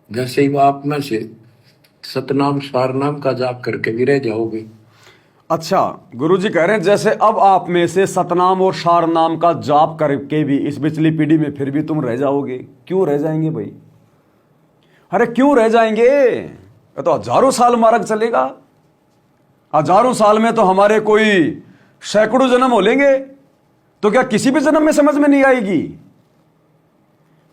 जैसे ही आप में से सतनाम सारनाम का जाप करके भी रह जाओगे। अच्छा, गुरुजी कह रहे हैं जैसे अब आप में से सतनाम और शार नाम का जाप करके भी इस पिछली पीढ़ी में फिर भी तुम रह जाओगे। क्यों रह जाएंगे भाई? अरे क्यों रह जाएंगे? ये तो हजारों साल मार्ग चलेगा। हजारों साल में तो हमारे कोई सैकड़ों जन्म हो लेंगे, तो क्या किसी भी जन्म में समझ में नहीं आएगी?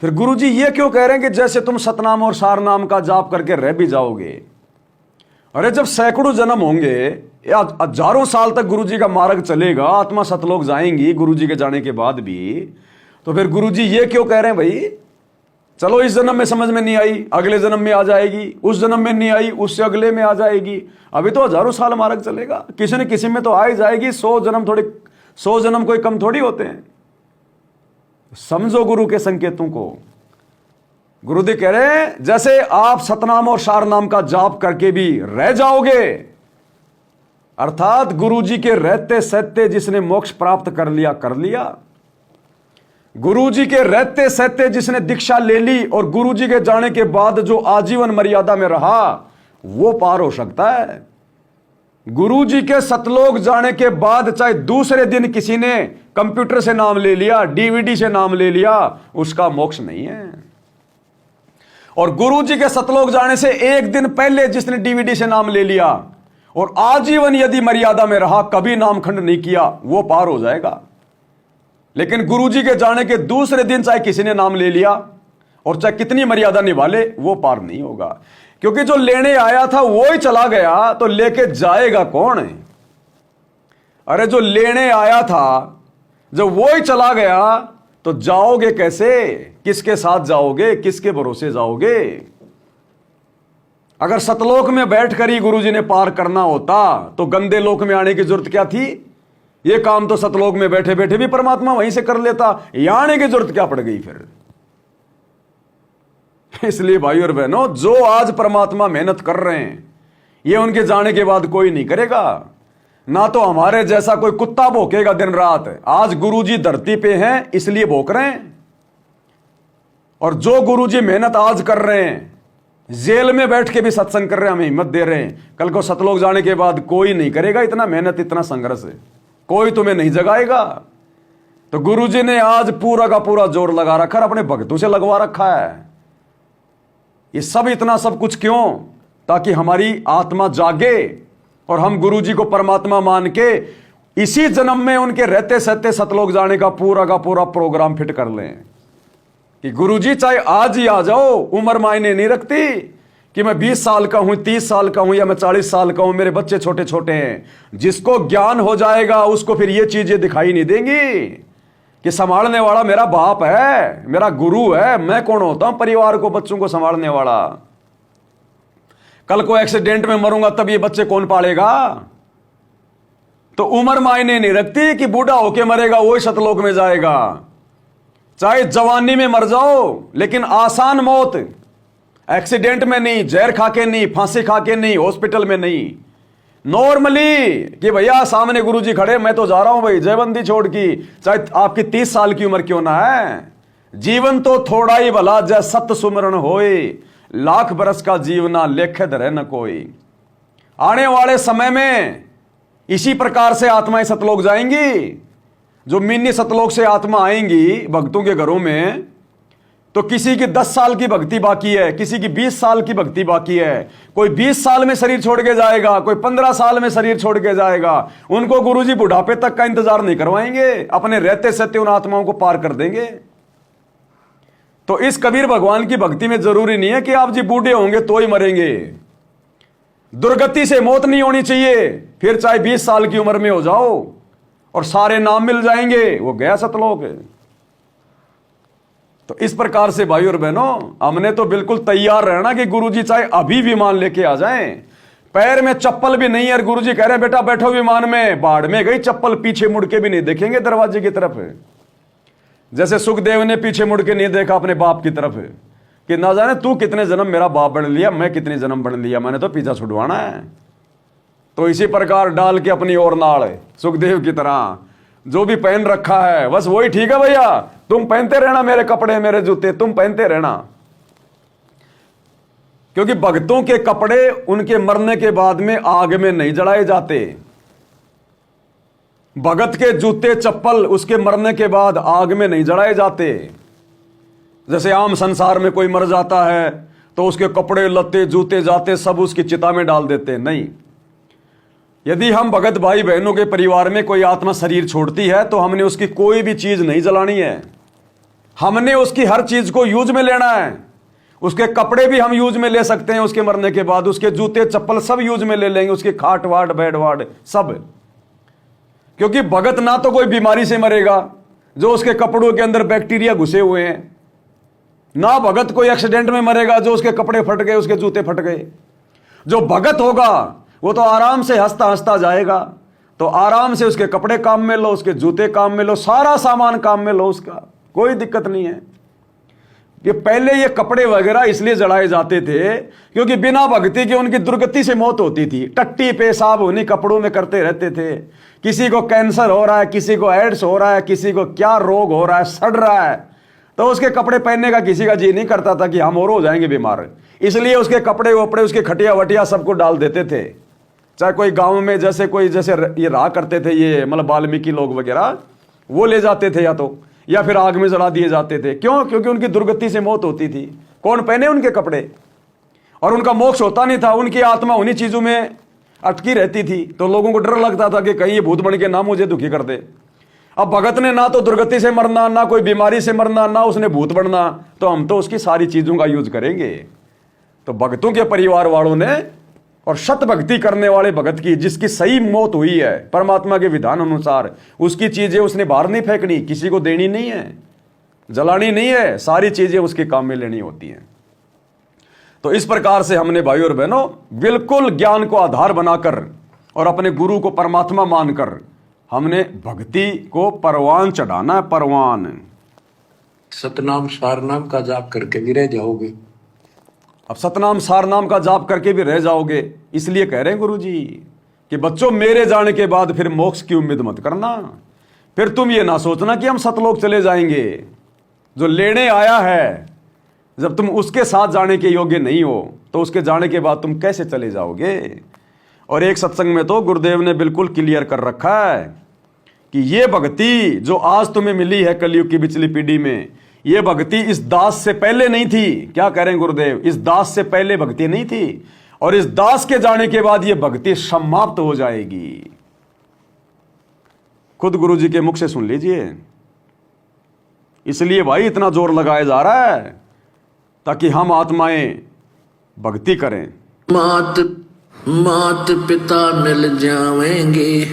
फिर गुरुजी ये क्यों कह रहे हैं कि जैसे तुम सतनाम और सार नाम का जाप करके रह भी जाओगे? अरे जब सैकड़ों जन्म होंगे या हजारों साल तक गुरुजी का मार्ग चलेगा, आत्मा सतलोक जाएंगी गुरुजी के जाने के बाद भी, तो फिर गुरुजी ये क्यों कह रहे हैं भाई चलो इस जन्म में समझ में नहीं आई, अगले जन्म में आ जाएगी, उस जन्म में नहीं आई, उससे अगले में आ जाएगी। अभी तो हजारों साल मार्ग चलेगा, किसी न किसी में तो आ ही जाएगी। 100 जन्म कोई कम थोड़ी होते हैं। समझो गुरु के संकेतों को। गुरुदेव कह रहे हैं जैसे आप सतनाम और शार नाम का जाप करके भी रह जाओगे, अर्थात गुरुजी के रहते सहते जिसने मोक्ष प्राप्त कर लिया कर लिया। गुरुजी के रहते सहते जिसने दीक्षा ले ली और गुरुजी के जाने के बाद जो आजीवन मर्यादा में रहा वो पार हो सकता है। गुरुजी के सतलोक जाने के बाद चाहे दूसरे दिन किसी ने कंप्यूटर से नाम ले लिया, डीवीडी से नाम ले लिया, उसका मोक्ष नहीं है। और गुरुजी के सतलोक जाने से एक दिन पहले जिसने डीवीडी से नाम ले लिया और आजीवन यदि मर्यादा में रहा, कभी नामखंड नहीं किया, वो पार हो जाएगा। लेकिन गुरुजी के जाने के दूसरे दिन चाहे किसी ने नाम ले लिया और चाहे कितनी मर्यादा निभा ले, वो पार नहीं होगा। क्योंकि जो लेने आया था वो ही चला गया, तो लेके जाएगा कौन है? अरे जो लेने आया था जब वो ही चला गया तो जाओगे कैसे? किसके साथ जाओगे? किसके भरोसे जाओगे? अगर सतलोक में बैठकर ही गुरुजी ने पार करना होता तो गंदे लोक में आने की जरूरत क्या थी? ये काम तो सतलोक में बैठे बैठे भी परमात्मा वहीं से कर लेता, यहां आने की जरूरत क्या पड़ गई फिर? इसलिए भाई और बहनों, जो आज परमात्मा मेहनत कर रहे हैं ये उनके जाने के बाद कोई नहीं करेगा। ना तो हमारे जैसा कोई कुत्ता भौंकेगा दिन रात। आज गुरुजी धरती पे हैं इसलिए भौंक रहे हैं। और जो गुरुजी मेहनत आज कर रहे हैं, जेल में बैठ के भी सत्संग कर रहे हैं, हमें हिम्मत दे रहे हैं, कल को सतलोक जाने के बाद कोई नहीं करेगा इतना मेहनत, इतना संघर्ष है, कोई तुम्हें नहीं जगाएगा। तो गुरुजी ने आज पूरा का पूरा जोर लगा रखा है, अपने भक्तों से लगवा रखा है। ये सब इतना सब कुछ क्यों? ताकि हमारी आत्मा जागे और हम गुरुजी को परमात्मा मान के इसी जन्म में उनके रहते सहते सतलोक जाने का पूरा प्रोग्राम फिट कर लें। कि गुरुजी चाहे आज ही आ जाओ, उम्र मायने नहीं रखती कि मैं 20 साल का हूं, 30 साल का हूं या मैं 40 साल का हूं, मेरे बच्चे छोटे छोटे हैं। जिसको ज्ञान हो जाएगा उसको फिर ये चीजें दिखाई नहीं देंगी कि संभालने वाला मेरा बाप है, मेरा गुरु है। मैं कौन होता हूं परिवार को, बच्चों को संभालने वाला? कल को एक्सीडेंट में मरूंगा तब ये बच्चे कौन पालेगा? तो उम्र मायने नहीं रखती कि बूढ़ा होके मरेगा वही सतलोक में जाएगा। चाहे जवानी में मर जाओ, लेकिन आसान मौत, एक्सीडेंट में नहीं, जहर खा के नहीं, फांसी खा के नहीं, हॉस्पिटल में नहीं, नॉर्मली कि भैया सामने गुरुजी खड़े, मैं तो जा रहा हूं भाई जयबंदी छोड़ की, चाहे आपकी 30 साल की उम्र क्यों ना है। जीवन तो थोड़ा ही भला जय सत सुमरण होए, लाख बरस का जीवना लेखे धरे न कोई। आने वाले समय में इसी प्रकार से आत्माएं सतलोक जाएंगी। जो मिनी सतलोक से आत्मा आएंगी भक्तों के घरों में, तो किसी की 10 साल की भक्ति बाकी है, किसी की 20 साल की भक्ति बाकी है, कोई 20 साल में शरीर छोड़ के जाएगा, कोई 15 साल में शरीर छोड़ के जाएगा। उनको गुरुजी बुढ़ापे तक का इंतजार नहीं करवाएंगे, अपने रहते सहते उन आत्माओं को पार कर देंगे। तो इस कबीर भगवान की भक्ति में जरूरी नहीं है कि आप जी बूढ़े होंगे तो ही मरेंगे। दुर्गति से मौत नहीं होनी चाहिए, फिर चाहे 20 साल की उम्र में हो जाओ और सारे नाम मिल जाएंगे, वो गया सतलोक है। तो इस प्रकार से भाई और बहनों, हमने तो बिल्कुल तैयार रहना कि गुरुजी चाहे अभी विमान लेके आ जाएं, पैर में चप्पल भी नहीं है, गुरुजी कह रहे हैं बेटा बैठो विमान में, बाढ़ में गई चप्पल, पीछे मुड़ के भी नहीं देखेंगे दरवाजे की तरफ। जैसे सुखदेव ने पीछे मुड़ के नहीं देखा अपने बाप की तरफ कि ना जाने तू कितने जन्म मेरा बाप बन लिया, मैं कितने जन्म बन लिया, मैंने तो पीछा छुड़वाना है। तो इसी प्रकार डाल के अपनी ओर नाड़ सुखदेव की तरह जो भी पहन रखा है बस वही ठीक है भैया, तुम पहनते रहना मेरे कपड़े मेरे जूते, तुम पहनते रहना। क्योंकि भक्तों के कपड़े उनके मरने के बाद में आग में नहीं जलाए जाते। भगत के जूते चप्पल उसके मरने के बाद आग में नहीं जलाए जाते। जैसे आम संसार में कोई मर जाता है तो उसके कपड़े लत्ते जूते जाते सब उसकी चिता में डाल देते, नहीं। यदि हम भगत भाई बहनों के परिवार में कोई आत्मा शरीर छोड़ती है तो हमने उसकी कोई भी चीज नहीं जलानी है। हमने उसकी हर चीज को यूज में लेना है। उसके कपड़े भी हम यूज में ले सकते हैं उसके मरने के बाद, उसके जूते चप्पल सब यूज में ले लेंगे, उसकी खाट वाट बेड वाट सब। क्योंकि भगत ना तो कोई बीमारी से मरेगा जो उसके कपड़ों के अंदर बैक्टीरिया घुसे हुए हैं, ना भगत कोई एक्सीडेंट में मरेगा जो उसके कपड़े फट गए उसके जूते फट गए। जो भगत होगा वो तो आराम से हंसता हंसता जाएगा, तो आराम से उसके कपड़े काम में लो, उसके जूते काम में लो, सारा सामान काम में लो, उसका कोई दिक्कत नहीं है। कि पहले ये कपड़े वगैरह इसलिए जलाए जाते थे क्योंकि बिना भक्ति के उनकी दुर्गति से मौत होती थी। टट्टी पेशाब उन्हीं कपड़ों में करते रहते थे। किसी को कैंसर हो रहा है, किसी को एड्स हो रहा है, किसी को क्या रोग हो रहा है, सड़ रहा है, तो उसके कपड़े पहनने का किसी का जी नहीं करता था कि हम और हो जाएंगे बीमार, इसलिए उसके कपड़े वपड़े उसके खटिया वटिया सबको डाल देते थे। चाहे कोई गांव में जैसे ये रहा करते थे ये मतलब वाल्मीकि लोग वगैरह, वो ले जाते थे या फिर आग में जला दिए जाते थे। क्यों? क्योंकि उनकी दुर्गति से मौत होती थी। कौन पहने उनके कपड़े? और उनका मोक्ष होता नहीं था, उनकी आत्मा उन्हीं चीजों में अटकी रहती थी। तो लोगों को डर लगता था कि कहीं ये भूत बन के ना मुझे दुखी कर दे। अब भगत ने ना तो दुर्गति से मरना, ना कोई बीमारी से मरना, ना उसने भूत बनना, तो हम तो उसकी सारी चीजों का यूज करेंगे। तो भक्तों के परिवार वालों ने और शत भक्ति करने वाले भगत की जिसकी सही मौत हुई है परमात्मा के विधान अनुसार, उसकी चीजें उसने बाहर नहीं फेंकनी, किसी को देनी नहीं है, जलानी नहीं है, सारी चीजें उसके काम में लेनी होती हैं। तो इस प्रकार से हमने भाइयों और बहनों बिल्कुल ज्ञान को आधार बनाकर और अपने गुरु को परमात्मा मानकर हमने भक्ति को परवान चढ़ाना है। परवान सतनाम सारनाम का जाप करके भी रह जाओगे। अब सतनाम सारनाम का जाप करके भी रह जाओगे, इसलिए कह रहे हैं गुरु जी कि बच्चों मेरे जाने के बाद फिर मोक्ष की उम्मीद मत करना। फिर तुम ये ना सोचना कि हम सतलोक चले जाएंगे। जो लेने आया है जब तुम उसके साथ जाने के योग्य नहीं हो तो उसके जाने के बाद तुम कैसे चले जाओगे। और एक सत्संग में तो गुरुदेव ने बिल्कुल क्लियर कर रखा है कि ये भक्ति जो आज तुम्हें मिली है कलयुग की पिछली पीढ़ी में, ये भक्ति इस दास से पहले नहीं थी। क्या कह रहे हैं गुरुदेव? इस दास से पहले भक्ति नहीं थी और इस दास के जाने के बाद ये भक्ति समाप्त हो जाएगी। खुद गुरु जी के मुख से सुन लीजिए। इसलिए भाई इतना जोर लगाया जा रहा है ताकि हम आत्माएं भक्ति करें। मात पिता मिल जाएंगे,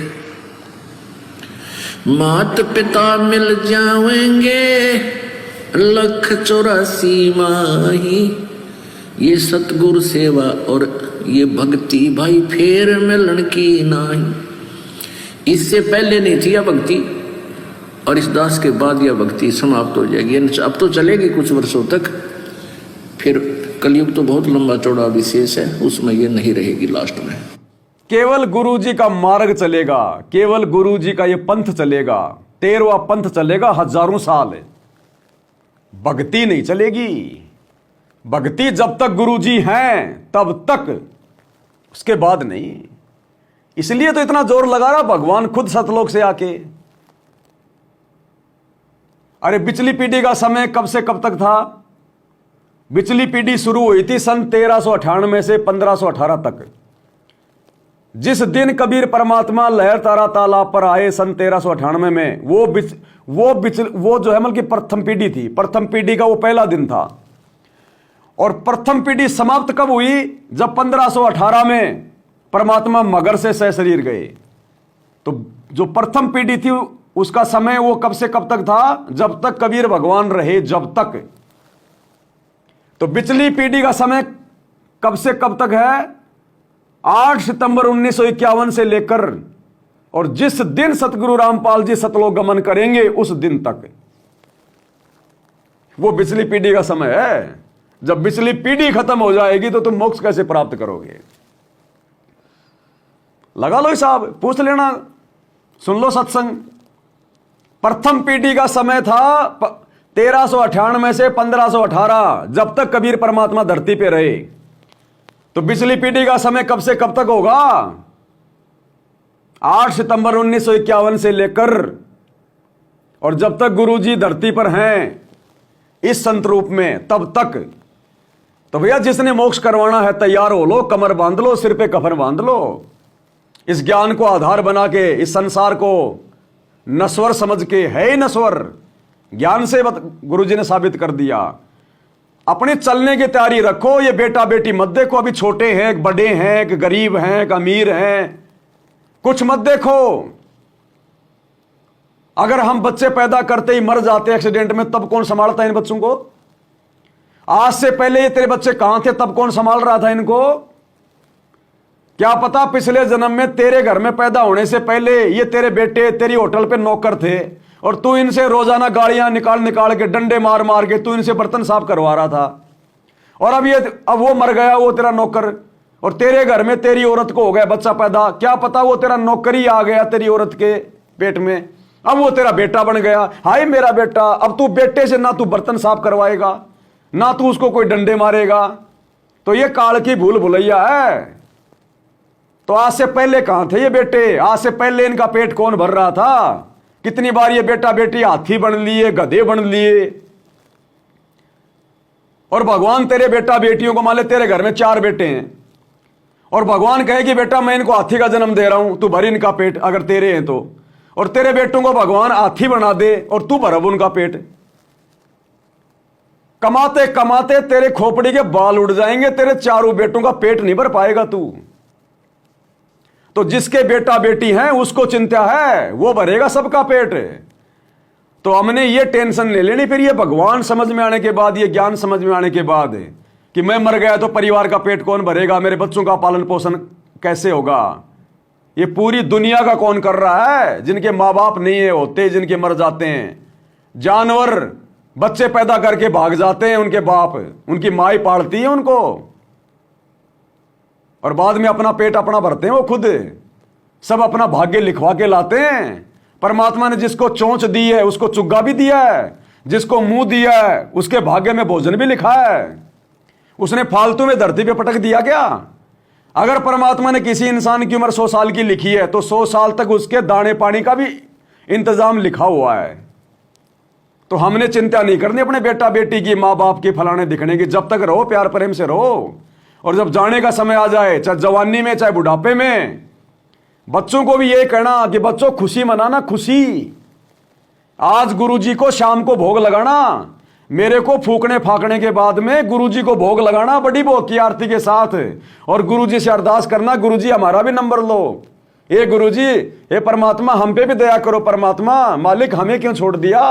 मात पिता मिल जाएंगे, 184 माही, ये सतगुरु सेवा और ये भक्ति भाई फेर मिलन की नहीं। इससे पहले नहीं थी यह भक्ति और इस दास के बाद यह भक्ति समाप्त हो जाएगी। अब तो चलेगी कुछ वर्षों तक, फिर कलयुग तो बहुत लंबा चौड़ा विशेष है, उसमें ये नहीं रहेगी लास्ट में। केवल गुरु जी का मार्ग चलेगा, केवल गुरु जी का ये पंथ चलेगा, 13वां पंथ चलेगा हजारों साल। भक्ति नहीं चलेगी। भक्ति जब तक गुरु जी हैं तब तक, उसके बाद नहीं। इसलिए तो इतना जोर लगा रहा भगवान खुद सतलोक से आके। अरे पिछली पीढ़ी का समय कब से कब तक था? पिछली पीढ़ी शुरू हुई थी सन 1398 से 1518 तक। जिस दिन कबीर परमात्मा लहर तारा तालाब पर आए सन 1398 में, वो जो है मतलब की प्रथम पीढ़ी थी। प्रथम पीढ़ी का वो पहला दिन था। और प्रथम पीढ़ी समाप्त कब हुई? जब 1518 में परमात्मा मगर से सशरीर गए। तो जो प्रथम पीढ़ी थी उसका समय वो कब से कब तक था? जब तक कबीर भगवान रहे, जब तक। तो पिछली पीढ़ी का समय कब से कब तक है? 8 सितंबर 1951 से लेकर और जिस दिन सतगुरु रामपाल जी सतलोक गमन करेंगे उस दिन तक, वो पिछली पीढ़ी का समय है। जब पिछली पीढ़ी खत्म हो जाएगी तो तुम मोक्ष कैसे प्राप्त करोगे? लगा लो हिसाब, पूछ लेना, सुन लो सत्संग। प्रथम पीढ़ी का समय था 1398 से 1518, जब तक कबीर परमात्मा धरती पे रहे। तो पिछली पीढ़ी का समय कब से कब तक होगा? 8 सितंबर 1951 से लेकर, और जब तक गुरुजी धरती पर हैं इस संत रूप में तब तक। तो भैया जिसने मोक्ष करवाना है तैयार हो लो, कमर बांध लो, सिर पे कफन बांध लो। इस ज्ञान को आधार बना के इस संसार को नश्वर समझ के, है ही नश्वर, ज्ञान से गुरुजी ने साबित कर दिया। अपने चलने की तैयारी रखो। ये बेटा बेटी मत देखो, अभी छोटे हैं, एक बड़े हैं, एक गरीब हैं, एक अमीर हैं, कुछ मत देखो। अगर हम बच्चे पैदा करते ही मर जाते एक्सीडेंट में, तब कौन संभालता इन बच्चों को? आज से पहले ये तेरे बच्चे कहां थे, तब कौन संभाल रहा था इनको? क्या पता पिछले जन्म में तेरे घर में पैदा होने से पहले ये तेरे बेटे तेरी होटल पे नौकर थे और तू इनसे रोजाना गाड़ियां निकाल निकाल के, डंडे मार मार के तू इनसे बर्तन साफ करवा रहा था। और अब वो मर गया, वो तेरा नौकर, और तेरे घर में तेरी औरत को हो गया बच्चा पैदा। क्या पता वो तेरा नौकर ही आ गया तेरी औरत के पेट में, अब वो तेरा बेटा बन गया। हाय मेरा बेटा, अब तू बेटे से ना तू बर्तन साफ करवाएगा, ना तू उसको कोई डंडे मारेगा। तो ये काल की भूल भुलैया है। तो आज से पहले कहां थे ये बेटे? आज से पहले इनका पेट कौन भर रहा था? कितनी बार ये बेटा बेटी हाथी बन लिए, गधे बन लिए। और भगवान तेरे बेटा बेटियों को, मान ले तेरे घर में 4 बेटे हैं और भगवान कहे कि बेटा मैं इनको हाथी का जन्म दे रहा हूं, तू भर इनका पेट अगर तेरे हैं तो। और तेरे बेटों को भगवान हाथी बना दे और तू भर अब उनका पेट। कमाते कमाते तेरे खोपड़ी के बाल उड़ जाएंगे, तेरे 4 बेटों का पेट नहीं भर पाएगा तू। तो जिसके बेटा बेटी हैं उसको चिंता है, वो भरेगा सबका पेट। तो हमने ये टेंशन ले लेनी फिर ये भगवान समझ में आने के बाद, ये ज्ञान समझ में आने के बाद कि मैं मर गया तो परिवार का पेट कौन भरेगा, मेरे बच्चों का पालन पोषण कैसे होगा। ये पूरी दुनिया का कौन कर रहा है? जिनके माँ बाप नहीं है होते, जिनके मर जाते हैं। जानवर बच्चे पैदा करके भाग जाते हैं, उनके बाप, उनकी माँ ही पालती है उनको, और बाद में अपना पेट अपना भरते हैं वो खुद। सब अपना भाग्य लिखवा के लाते हैं। परमात्मा ने जिसको चोंच दी है उसको चुग्गा भी दिया है, जिसको मुंह दिया है उसके भाग्य में भोजन भी लिखा है। उसने फालतू में धरती पे पटक दिया क्या? अगर परमात्मा ने किसी इंसान की उम्र 100 साल की लिखी है तो 100 साल तक उसके दाने पानी का भी इंतजाम लिखा हुआ है। तो हमने चिंता नहीं करनी अपने बेटा बेटी की, माँ बाप की, फलाने दिखने की। जब तक रहो प्यार प्रेम से रहो, और जब जाने का समय आ जाए, चाहे जवानी में चाहे बुढ़ापे में, बच्चों को भी यही कहना कि बच्चों खुशी मनाना, खुशी। आज गुरुजी को शाम को भोग लगाना, मेरे को फूकने फाकने के बाद में गुरुजी को भोग लगाना बड़ी भोग की आरती के साथ, और गुरुजी से अरदास करना, गुरुजी हमारा भी नंबर लो। ये गुरुजी, हे परमात्मा हम पे भी दया करो, परमात्मा मालिक हमें क्यों छोड़ दिया,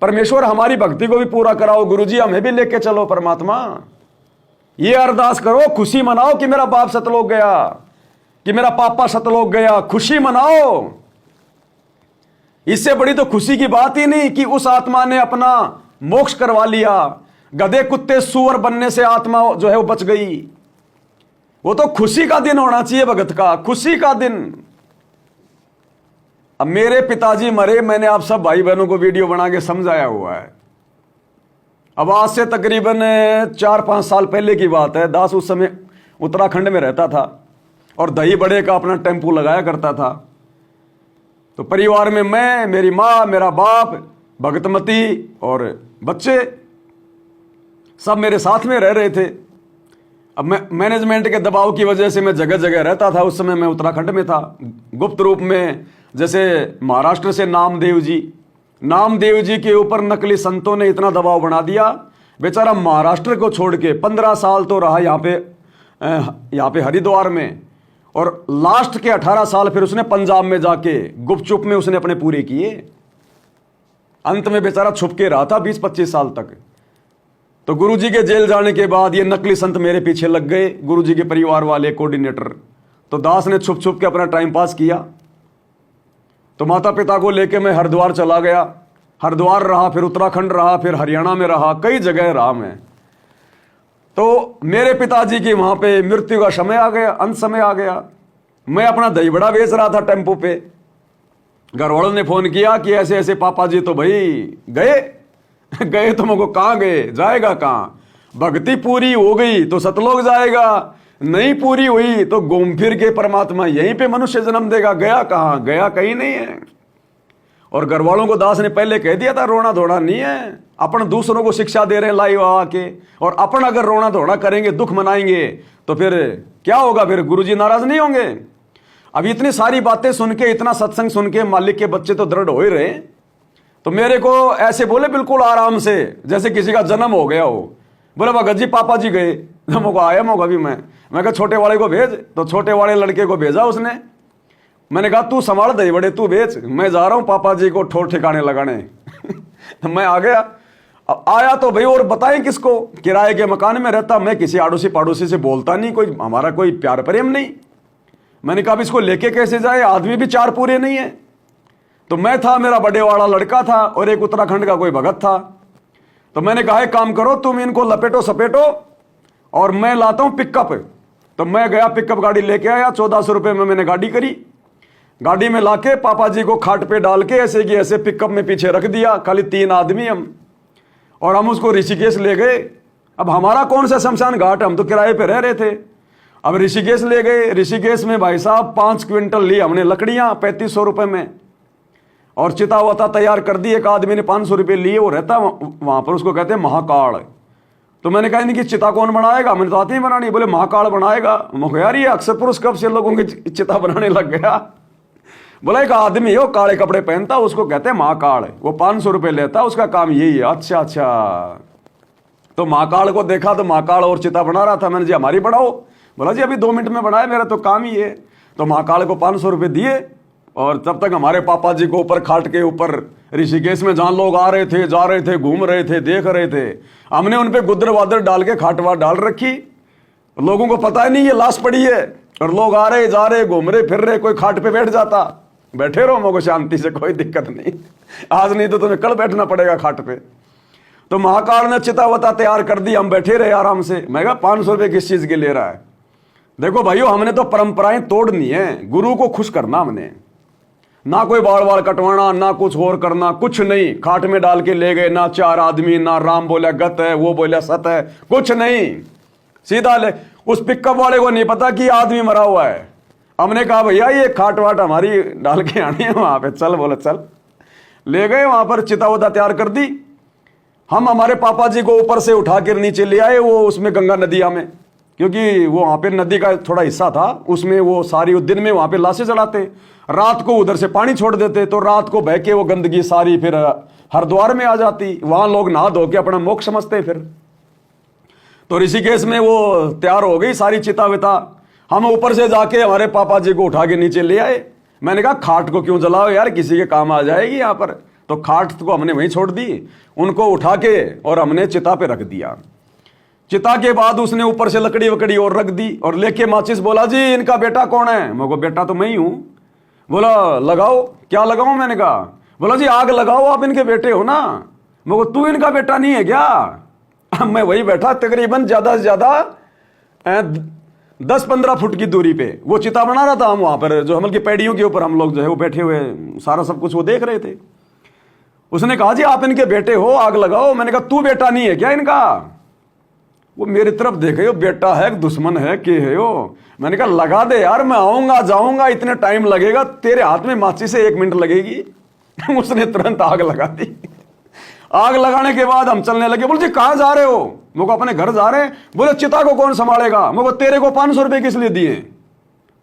परमेश्वर हमारी भक्ति को भी पूरा कराओ, गुरुजी हमें भी लेके चलो परमात्मा। ये अरदास करो, खुशी मनाओ कि मेरा बाप सतलोक गया, कि मेरा पापा सतलोक गया, खुशी मनाओ। इससे बड़ी तो खुशी की बात ही नहीं कि उस आत्मा ने अपना मोक्ष करवा लिया। गधे कुत्ते सूअर बनने से आत्मा जो है वो बच गई। वो तो खुशी का दिन होना चाहिए भगत का, खुशी का दिन। अब मेरे पिताजी मरे, मैंने आप सब भाई बहनों को वीडियो बना के समझाया हुआ है। अब आज से तकरीबन 4-5 साल पहले की बात है। दास उस समय उत्तराखंड में रहता था और दही बड़े का अपना टेम्पू लगाया करता था। तो परिवार में मैं, मेरी माँ, मेरा बाप, भगतमती और बच्चे सब मेरे साथ में रह रहे थे। अब मैं मैनेजमेंट के दबाव की वजह से मैं जगह जगह रहता था। उस समय मैं उत्तराखंड में था, गुप्त रूप में। जैसे महाराष्ट्र से नामदेव जी के ऊपर नकली संतों ने इतना दबाव बना दिया, बेचारा महाराष्ट्र को छोड़ के 15 साल तो रहा यहाँ पे हरिद्वार में, और लास्ट के 18 साल फिर उसने पंजाब में जाके गुपचुप में उसने अपने पूरे किए। अंत में बेचारा छुप के रहा था 20-25 साल तक। तो गुरुजी के जेल जाने के बाद ये नकली संत मेरे पीछे लग गए, गुरुजी के परिवार वाले, कोऑर्डिनेटर। तो दास ने छुप छुप के अपना टाइम पास किया। तो माता पिता को लेके मैं हरिद्वार चला गया। हरिद्वार रहा, फिर उत्तराखंड रहा, फिर हरियाणा में रहा, कई जगह रहा मैं। तो मेरे पिताजी की वहां पे मृत्यु का समय आ गया, अंत समय आ गया। मैं अपना दही बड़ा बेच रहा था टेम्पो पे। घर वालों ने फोन किया कि ऐसे ऐसे पापा जी तो भाई गए तो मुझको कहाँ गए, जाएगा कहाँ, भक्ति पूरी हो गई तो सतलोक जाएगा, नहीं पूरी हुई तो घूम फिर के परमात्मा यहीं पे मनुष्य जन्म देगा। गया कहाँ? गया कहीं नहीं है। और घर वालों को दास ने पहले कह दिया था रोना धोना नहीं है। अपन दूसरों को शिक्षा दे रहे हैं लाइव आके, और अपन अगर रोना धोना करेंगे, दुख मनाएंगे, तो फिर क्या होगा? फिर गुरुजी नाराज नहीं होंगे? अब इतनी सारी बातें सुन के, इतना सत्संग सुन के मालिक के बच्चे तो दृढ़ हो ही रहे। तो मेरे को ऐसे बोले बिल्कुल आराम से, जैसे किसी का जन्म हो गया हो। बोले भगत जी पापा जी गए, मौका आया मौका भी मैं कहा छोटे वाले को भेज। तो छोटे वाले लड़के को भेजा उसने। मैंने कहा तू संभाल दही बड़े, तू भेज, मैं जा रहा हूं पापा जी को ठोर ठिकाने लगाने। तो मैं आ गया। अब आया तो भाई और बताएं किसको, किराए के मकान में रहता, मैं किसी आड़ोसी पाड़ोसी से बोलता नहीं, कोई हमारा कोई प्यार प्रेम नहीं। मैंने कहा इसको लेके कैसे जाए, आदमी भी चार पूरे नहीं है। तो मैं था, मेरा बड़े वाला लड़का था, और एक उत्तराखंड का कोई भगत था। तो मैंने कहा एक काम करो, तुम इनको लपेटो सपेटो और मैं लाता हूं पिकअप। तो मैं गया, पिकअप गाड़ी लेके आया, 1400 रुपये में मैंने गाड़ी करी। गाड़ी में लाके पापा जी को खाट पे डाल के ऐसे कि ऐसे पिकअप में पीछे रख दिया, खाली 3 आदमी हम, और हम उसको ऋषिकेश ले गए। अब हमारा कौन सा शमशान घाट, हम तो किराए पे रह रहे थे। अब ऋषिकेश ले गए। ऋषिकेश में भाई साहब 5 क्विंटल ली हमने लकड़ियां 3500 रुपये में, और चिता वता तैयार कर दी। एक आदमी ने 500 रुपये लिए, वो रहता वहां पर, उसको कहते हैं महाकाल। तो मैंने कहा इनकी चिता कौन बनाएगा, मैंने तो आती ही बनानी। बोले महाकाल बनाएगा। मैं यार ये अक्सर पुरुष कब से लोगों की चिता बनाने लग गया। बोला एक आदमी है वो काले कपड़े पहनता, उसको कहते हैं महाकाल, वो 500 रुपये लेता, उसका काम यही है। अच्छा अच्छा। तो महाकाल को देखा तो महाकाल और चिता बना रहा था। मैंने जी हमारी बढ़ाओ। बोला जी अभी 2 मिनट में बनाए, मेरा तो काम ही है। तो महाकाल को 500 रुपये दिए, और तब तक हमारे पापा जी को ऊपर खाट के ऊपर ऋषिकेश में जहां लोग आ रहे थे, जा रहे थे, घूम रहे थे, देख रहे थे, हमने उन पे गुदर वादर डाल के खाटवा डाल रखी। लोगों को पता ही नहीं ये लाश पड़ी है, और लोग आ रहे जा रहे, घूम रहे फिर रहे। कोई खाट पे बैठ जाता, बैठे रहो मगो शांति से, कोई दिक्कत नहीं, आज नहीं तो तुम्हें कल बैठना पड़ेगा खाट पे। तो महाकाल ने चितावता तैयार कर दी, हम बैठे रहे आराम से। मैं कहा 500 रुपये किस चीज के ले रहा है? देखो भाइयों, हमने तो परंपराएं तोड़नी है, गुरु को खुश करना हमने, ना कोई बाल बाल कटवाना, ना कुछ और करना, कुछ नहीं। खाट में डाल के ले गए, ना 4 आदमी, ना राम बोला गत है, वो बोला सत है, कुछ नहीं, सीधा ले। उस पिकअप वाले को नहीं पता कि आदमी मरा हुआ है। हमने कहा भैया ये खाट वाट हमारी डाल के आनी है वहां पे, चल। बोले चल। ले गए वहां पर, चिता वता तैयार कर दी। हम हमारे पापा जी को ऊपर से उठा कर नीचे ले आए, वो उसमें गंगा नदिया में, क्योंकि वो वहां पे नदी का थोड़ा हिस्सा था, उसमें वो सारी दिन में वहां पे लाशें चढ़ाते, रात को उधर से पानी छोड़ देते, तो रात को बह के वो गंदगी सारी फिर हरिद्वार में आ जाती। वहां लोग नहा धो के अपना मोक्ष समझते। फिर तो ऋषिकेश में वो तैयार हो गई सारी चिता विता। हम ऊपर से जाके हमारे पापा जी को उठा के नीचे ले आए। मैंने कहा खाट को क्यों जलाओ यार, किसी के काम आ जाएगी यहाँ पर। तो खाट को हमने वहीं छोड़ दी, उनको उठा के और हमने चिता पे रख दिया। चिता के बाद उसने ऊपर से लकड़ी वकड़ी और रख दी, और लेके माचिस बोला जी इनका बेटा कौन है? मैं को बेटा तो मैं ही हूं। बोला लगाओ। क्या लगाऊं? मैंने कहा। बोला जी आग लगाओ, आप इनके बेटे हो ना। मैं को तू इनका बेटा नहीं है क्या? मैं वही बैठा, तकरीबन ज्यादा से ज्यादा 10-15 फुट की दूरी पे वो चिता बना रहा था। हम वहां पर जो हमल की पैड़ियों के ऊपर हम लोग जो है वो बैठे हुए, सारा सब कुछ वो देख रहे थे। उसने कहा जी आप इनके बेटे हो, आग लगाओ। मैंने कहा तू बेटा नहीं है क्या इनका? वो मेरी तरफ देखे, हो बेटा है दुश्मन है के है हो? मैंने कहा लगा दे यार, मैं आऊंगा जाऊंगा, इतने टाइम लगेगा, तेरे हाथ में माचिस से 1 मिनट लगेगी। उसने तुरंत आग लगा दी। आग लगाने के बाद हम चलने लगे। बोले जी कहां जा रहे हो? मुझको अपने घर जा रहे हैं। बोले चिता को कौन संभालेगा? मुझको तेरे को 500 रुपये किस लिए दिए?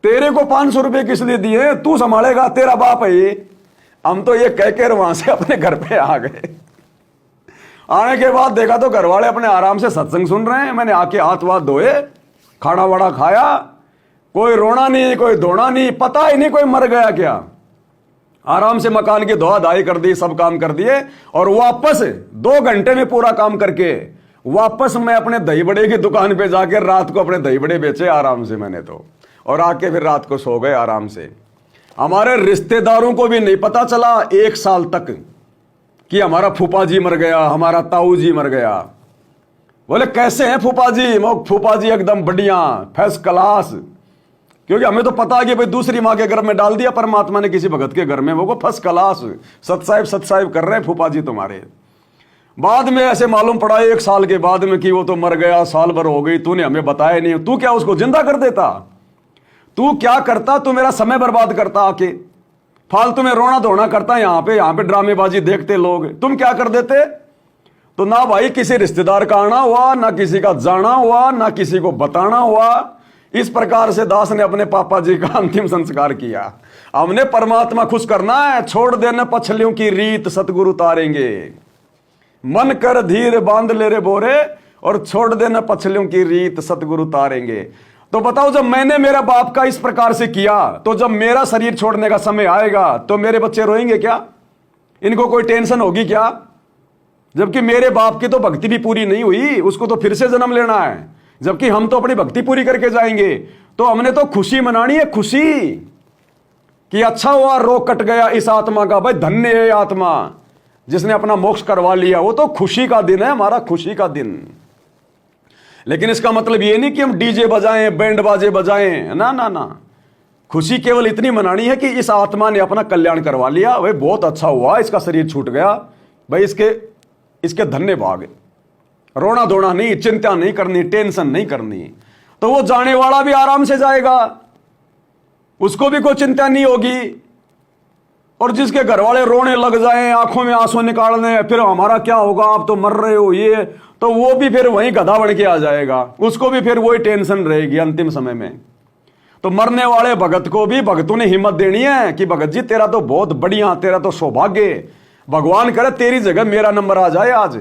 तेरे को 500 रुपये किस लिए दिए? तू संभालेगा, तेरा बाप है ये। हम तो ये कह के वहां से अपने घर पे आ गए। आने के बाद देखा तो घर वाले अपने आराम से सत्संग सुन रहे हैं। मैंने आके हाथ वाथ धोए, खाना वाड़ा खाया, कोई रोना नहीं, कोई धोना नहीं, पता ही नहीं कोई मर गया क्या। आराम से मकान की धोआ धाई कर दी, सब काम कर दिए, और वापस 2 घंटे में पूरा काम करके वापस मैं अपने दही बड़े की दुकान पे जाकर रात को अपने दही बड़े बेचे आराम से मैंने तो, और आके फिर रात को सो गए आराम से। हमारे रिश्तेदारों को भी नहीं पता चला 1 साल तक कि हमारा फूफा जी मर गया, हमारा ताऊ जी मर गया। बोले कैसे हैं फूफा जी? फूफा जी एकदम बढ़िया, फर्स्ट क्लास, क्योंकि हमें तो पता है कि भाई दूसरी माँ के घर में डाल दिया परमात्मा ने किसी भगत के घर में, वो फर्स्ट क्लास, सत साहिब कर रहे हैं फूफा जी तुम्हारे। बाद में ऐसे मालूम पड़ा 1 साल के बाद में कि वो तो मर गया, साल भर हो गई, तूने हमें बताया नहीं। तू क्या उसको जिंदा कर देता? तू क्या करता? तू मेरा समय बर्बाद करता, आके फालतू में रोना धोना करता। यहाँ पे ड्रामेबाजी देखते लोग, तुम क्या कर देते? तो ना भाई किसी रिश्तेदार का आना हुआ, ना किसी का जाना हुआ, ना किसी को बताना हुआ। इस प्रकार से दास ने अपने पापा जी का अंतिम संस्कार किया। हमने परमात्मा खुश करना है, छोड़ देना पछलियों की रीत, सतगुरु तारेंगे। मन कर धीर बांध ले रे बोरे, और छोड़ देना पछलियों की रीत, सतगुरु तारेंगे। तो बताओ, जब मैंने मेरा बाप का इस प्रकार से किया, तो जब मेरा शरीर छोड़ने का समय आएगा तो मेरे बच्चे रोएंगे क्या? इनको कोई टेंशन होगी क्या? जबकि मेरे बाप की तो भक्ति भी पूरी नहीं हुई, उसको तो फिर से जन्म लेना है। जबकि हम तो अपनी भक्ति पूरी करके जाएंगे। तो हमने तो खुशी मनानी है, खुशी कि अच्छा हुआ रोग कट गया इस आत्मा का। भाई धन्य है आत्मा जिसने अपना मोक्ष करवा लिया। वो तो खुशी का दिन है हमारा, खुशी का दिन। लेकिन इसका मतलब ये नहीं कि हम डीजे बजाएं, बैंड बाजे बजाएं, ना ना ना। खुशी केवल इतनी मनानी है कि इस आत्मा ने अपना कल्याण करवा लिया। भाई बहुत अच्छा हुआ, इसका शरीर छूट गया, भाई इसके धन्य भाग। रोना धोना नहीं, चिंता नहीं करनी, टेंशन नहीं करनी। तो वो जाने वाला भी आराम से जाएगा, उसको भी कोई चिंता नहीं होगी। और जिसके घर वाले रोने लग जाएं, आंखों में आंसू निकालने, फिर हमारा क्या होगा, आप तो मर रहे हो, ये तो वो भी फिर वहीं गधा बन के आ जाएगा। उसको भी फिर वही टेंशन रहेगी अंतिम समय में। तो मरने वाले भगत को भी भगतों ने हिम्मत देनी है कि भगत जी तेरा तो बहुत बढ़िया, तेरा तो सौभाग्य, भगवान करे तेरी जगह मेरा नंबर आ जाए आज।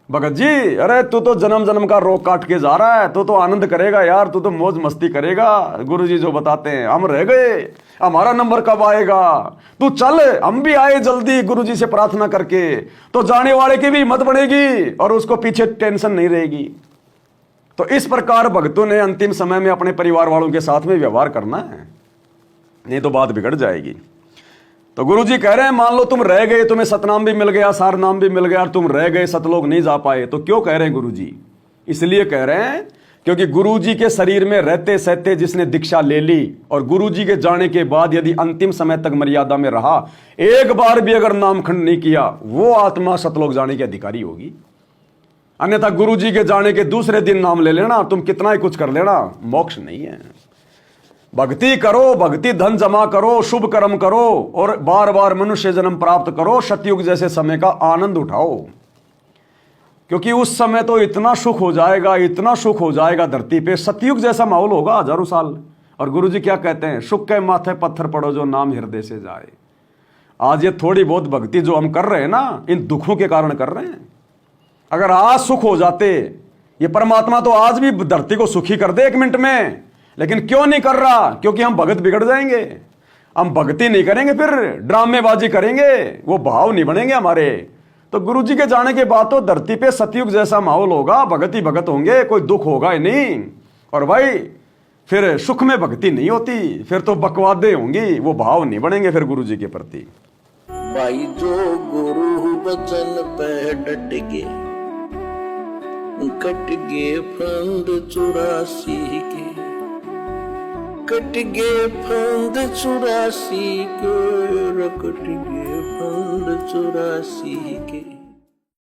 भगत जी, अरे तू तो जन्म जन्म का रोग काट के जा रहा है, तू तो आनंद करेगा यार, तू तो मौज मस्ती करेगा। गुरुजी जो बताते हैं, हम रह गए, हमारा नंबर कब आएगा, तू चल, हम भी आए जल्दी गुरुजी से प्रार्थना करके। तो जाने वाले की भी हिम्मत बढ़ेगी और उसको पीछे टेंशन नहीं रहेगी। तो इस प्रकार भक्तों ने अंतिम समय में अपने परिवार वालों के साथ में व्यवहार करना है, नहीं तो बात बिगड़ जाएगी। तो गुरुजी कह रहे हैं, मान लो तुम रह गए, तुम्हें सतनाम भी मिल गया, सार नाम भी मिल गया, और तुम रह गए, सतलोक नहीं जा पाए। तो क्यों कह रहे हैं गुरुजी? इसलिए कह रहे हैं क्योंकि गुरुजी के शरीर में रहते सहते जिसने दीक्षा ले ली और गुरुजी के जाने के बाद यदि अंतिम समय तक मर्यादा में रहा, एक बार भी अगर नामखंड नहीं किया, वो आत्मा सतलोक जाने की अधिकारी होगी। अन्यथा गुरुजी के जाने के दूसरे दिन नाम ले लेना, तुम कितना ही कुछ कर लेना, मोक्ष नहीं है। भक्ति करो, भक्ति धन जमा करो, शुभ कर्म करो और बार बार मनुष्य जन्म प्राप्त करो, सतयुग जैसे समय का आनंद उठाओ। क्योंकि उस समय तो इतना सुख हो जाएगा, इतना सुख हो जाएगा धरती पे, सतयुग जैसा माहौल होगा हजारों साल। और गुरुजी क्या कहते हैं, सुख के माथे पत्थर पड़ो जो नाम हृदय से जाए। आज ये थोड़ी बहुत भक्ति जो हम कर रहे हैं ना, इन दुखों के कारण कर रहे हैं। अगर आज सुख हो जाते, ये परमात्मा तो आज भी धरती को सुखी कर दे 1 मिनट में, लेकिन क्यों नहीं कर रहा? क्योंकि हम भगत बिगड़ जाएंगे। हम भक्ति नहीं करेंगे, फिर ड्रामेबाजी करेंगे, वो भाव नहीं बनेंगे हमारे। तो गुरुजी के जाने के बाद तो धरती पे सतयुग जैसा माहौल होगा, भगत ही भगत होंगे, कोई दुख होगा ही नहीं। और भाई फिर सुख में भक्ति नहीं होती, फिर तो बकवादे होंगी, वो भाव नहीं बनेंगे फिर गुरुजी के प्रति। भाई जो गुरु बचन पे डट गे, कट गे फंद 84 के, कट गे फंद 84 के, कट गे फंद 84 के।